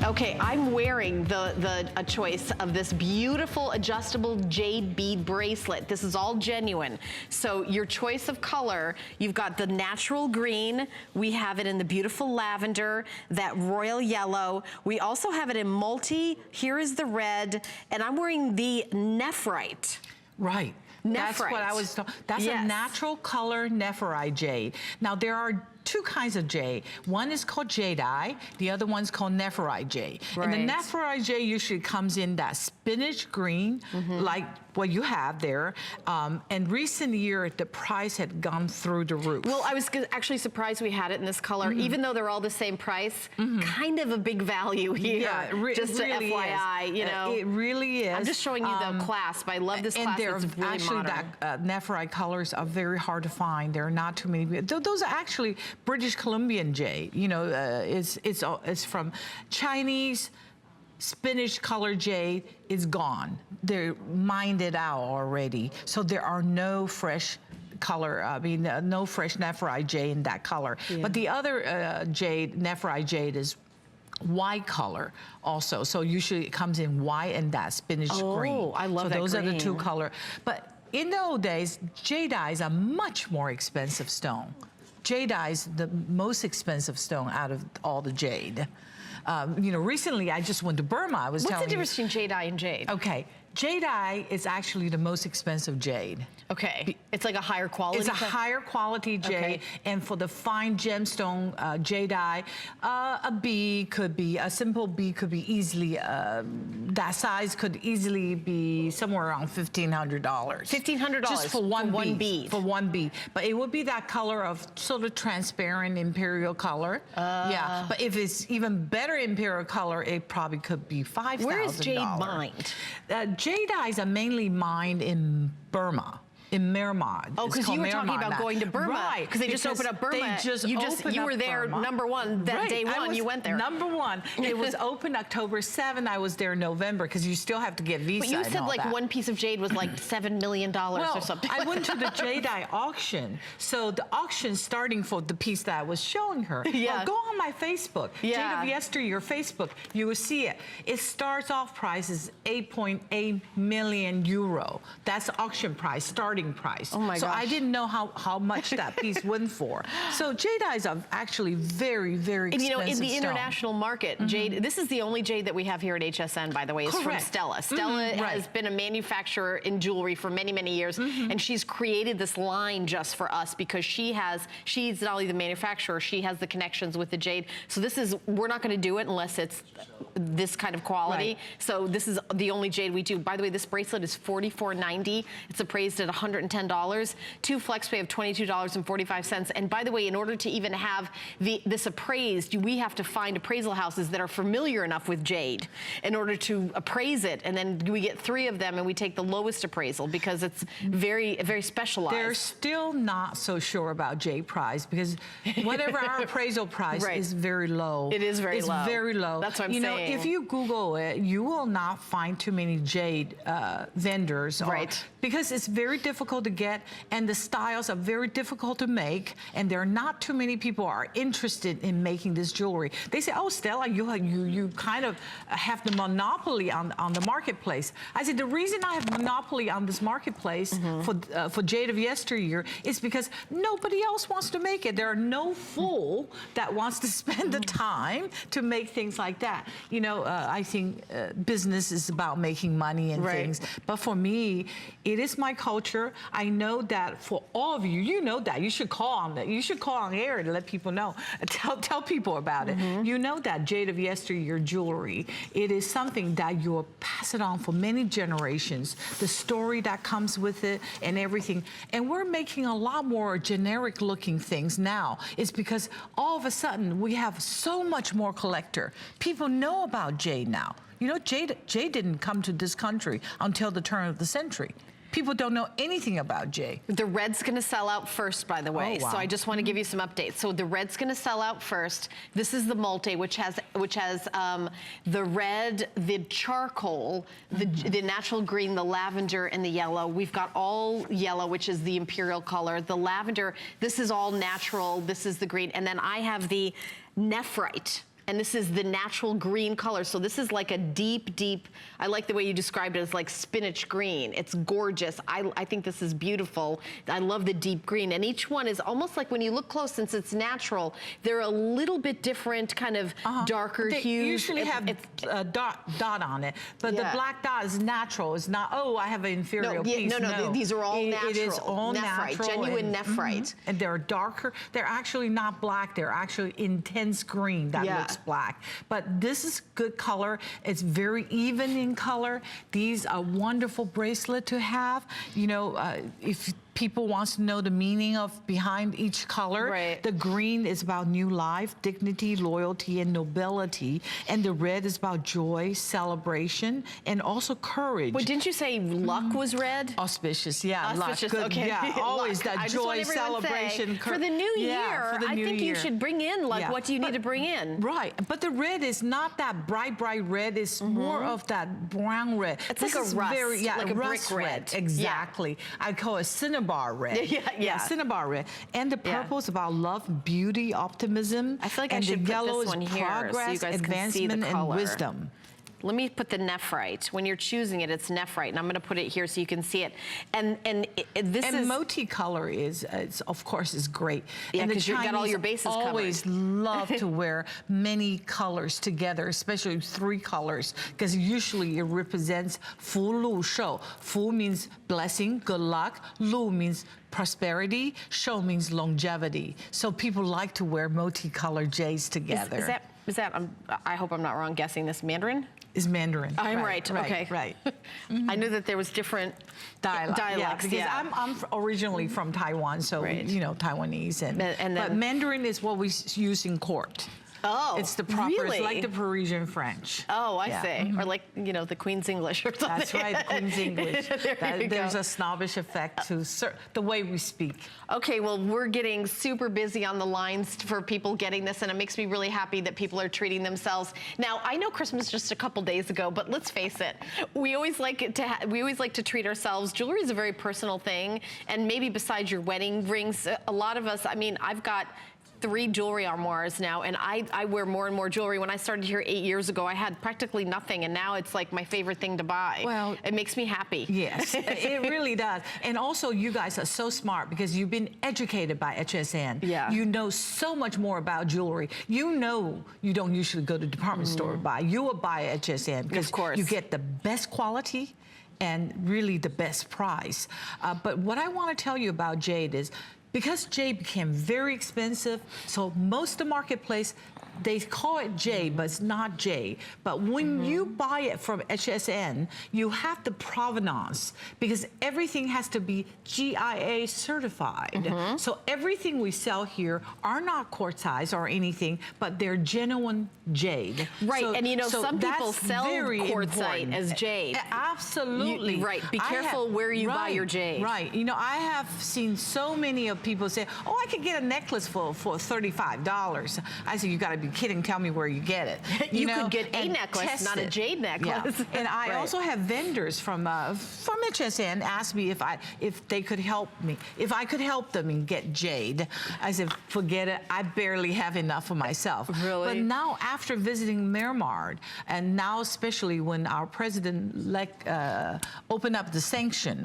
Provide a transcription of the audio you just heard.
Okay, I'm wearing a choice of this beautiful adjustable jade bead bracelet. This is all genuine. So your choice of color, you've got the natural green. We have it in the beautiful lavender, that royal yellow. We also have it in multi. Here is the red, and I'm wearing the nephrite. Right. Nephrite. That's what I was talking. That's yes. a natural color nephrite jade. Now there are two kinds of jade. One is called jadeite, the other one's called nephrite jade. Right. And the nephrite jade usually comes in that spinach green, like what you have there. And recent year, the price had gone through the roof. Well, I was actually surprised we had it in this color, even though they're all the same price. Kind of a big value here. Yeah, just really to FYI, you know. It really is. I'm just showing you the clasp. I love this clasp. And it's really actually modern. that nephrite colors are very hard to find. There are not too many. Those are actually British Columbian jade. You know, it's from Chinese. Spinach color jade is gone. They're mined it out already. So there are no fresh color, no fresh nephrite jade in that color. Yeah. But the other jade, nephrite jade, is white color also. So usually it comes in white and that spinach green. Oh, I love that green. So those are the two color. But in the old days, jadeite is a much more expensive stone. Jadeite is the most expensive stone out of all the jade. You know, recently I just went to Burma. I was telling you. What's the difference between jadeite and jade? Okay, jadeite is actually the most expensive jade. Okay, it's like a higher quality? It's a higher quality jade, okay. And for the fine gemstone jadeite, a bead could be, a simple bead could be easily, that size could easily be somewhere around $1,500. $1,500? Just for one bead. For one bead. But it would be that color of sort of transparent imperial color. Yeah, but if it's even better imperial color, it probably could be $5,000. Where is jade mined? Jadeites are mainly mined in Burma. In Myanmar. Oh, because you were talking about going to Burma. Right. Because they just opened up Burma. You were there Burma. Number one, that day one, you went there. Number one. It was open October 7th. I was there in November because you still have to get visa. But you said like one piece of jade was like $7 million or something. I went to the jadeite auction. So the auction starting for the piece that I was showing her. Yeah. Well, go on my Facebook. Jade of Yesteryear Facebook. You will see it. It starts off price is 8.8 million euro. That's the auction price, starting price. Oh my gosh. So I didn't know how much that piece went for. So jadeites are actually very, very expensive. And you know, in the international market, jade, this is the only jade that we have here at HSN, by the way, is from Stella. Stella has been a manufacturer in jewelry for many, many years, and she's created this line just for us because she's not only the manufacturer, she has the connections with the jade. So this is, we're not going to do it unless it's this kind of quality. So this is the only jade we do. By the way, this bracelet is $44.90. It's appraised at $110. Two flex pay of $22.45. And by the way, in order to even have this appraised, we have to find appraisal houses that are familiar enough with jade in order to appraise it. And then we get 3 of them and we take the lowest appraisal because it's very, very specialized. They're still not so sure about jade price because whatever our appraisal price is very low. It is very low. It's very low. That's what I'm saying. You know, if you Google it, you will not find too many jade vendors. Because it's very difficult to get and the styles are very difficult to make and there are not too many people are interested in making this jewelry. They say, oh, Stella, you kind of have the monopoly on the marketplace. I said, the reason I have monopoly on this marketplace for Jade of Yesteryear is because nobody else wants to make it. There are no fool that wants to spend the time to make things like that. You know, I think business is about making money and things. But for me, it is my culture. I know that for all of you, you know that. You should call on that. You should call on air to let people know. Tell people about it. You know that Jade of Yesteryear jewelry, it is something that you'll pass it on for many generations. The story that comes with it and everything. And we're making a lot more generic looking things now. It's because all of a sudden we have so much more collector. People know about jade now. You know, jade didn't come to this country until the turn of the century. People don't know anything about jade. The red's gonna sell out first, by the way. So I just wanna give you some updates. So the red's gonna sell out first. This is the multi, which has the red, the charcoal, the natural green, the lavender, and the yellow. We've got all yellow, which is the imperial color. The lavender, this is all natural. This is the green. And then I have the nephrite. And this is the natural green color. So this is like a deep, I like the way you described it as like spinach green. It's gorgeous. I think this is beautiful. I love the deep green. And each one is almost like when you look close, since it's natural, they're a little bit different, kind of darker hues. They usually have a dot on it, but the black dot is natural. It's not, oh, I have an inferior piece. No, these are all natural. It is all natural. Genuine nephrite. And they're darker. They're actually not black. They're actually intense green that looks black. But this is good color. It's very even in color. These are wonderful bracelet to have. You know, if people wants to know the meaning of behind each color. The green is about new life, dignity, loyalty, and nobility. And the red is about joy, celebration, and also courage. Well, didn't you say luck was red? Auspicious, yeah. Auspicious, luck, good, okay. yeah, always that joy, celebration. For the new year, I think you should bring in, like, what do you need to bring in? Right, but the red is not that bright red. It's more of that brown red. It's like a rust, like a brick red. Exactly. I call it cinnabar red. Cinnabar red. And the purple is about love, beauty, optimism. I feel like and I should the put yellow this one is here progress, so you guys can see the advancement, color. and wisdom. Let me put the nephrite. When you're choosing it, it's nephrite, and I'm going to put it here so you can see it. And this is multicolor is, of course, is great. Yeah, because you've got all your bases covered. Always love to wear many colors together, especially 3 colors, because usually it represents Fu Lu Shou. Fu means blessing, good luck. Lu means prosperity. Shou means longevity. So people like to wear multicolored jades together. Is that I hope I'm not wrong guessing this, Mandarin? Is Mandarin. I'm right. Okay. Right. I knew that there was different dialects. Yeah, because I'm originally from Taiwan, so you know Taiwanese, but Mandarin is what we use in court. Oh, it's the proper, really? It's like the Parisian French. Oh, I see. Or like, you know, the Queen's English or something. That's right, the Queen's English. There's go. a snobbish effect to the way we speak. Okay, well, we're getting super busy on the lines for people getting this, and it makes me really happy that people are treating themselves. Now, I know Christmas just a couple days ago, but let's face it, we always like to treat ourselves. Jewelry is a very personal thing, and maybe besides your wedding rings, a lot of us, I mean, I've got 3 jewelry armoires now, and I wear more and more jewelry. When I started here 8 years ago, I had practically nothing, and now it's like my favorite thing to buy. Well, it makes me happy. Yes, it really does. And also, you guys are so smart because you've been educated by HSN. Yeah. You know so much more about jewelry. You know you don't usually go to the department store to buy. You will buy at HSN because you get the best quality and really the best price. But what I want to tell you about jade is, because jade became very expensive, so most of the marketplace, they call it jade, but it's not jade. But when you buy it from HSN, you have the provenance, because everything has to be GIA certified. So everything we sell here are not quartz or anything, but they're genuine jade. Right, so, and you know, some people sell quartzite important. As jade. Absolutely. Right, be careful where you buy your jade. Right, you know, I have seen so many of people say, oh, I could get a necklace for $35. I said, you gotta be kidding, tell me where you get it. You could get a necklace, not a jade necklace. Yeah. And I also have vendors from HSN ask me if they could help me, if I could help them and get jade. I said, forget it, I barely have enough for myself. Really? But now after visiting Miramar, and now especially when our president opened up the sanction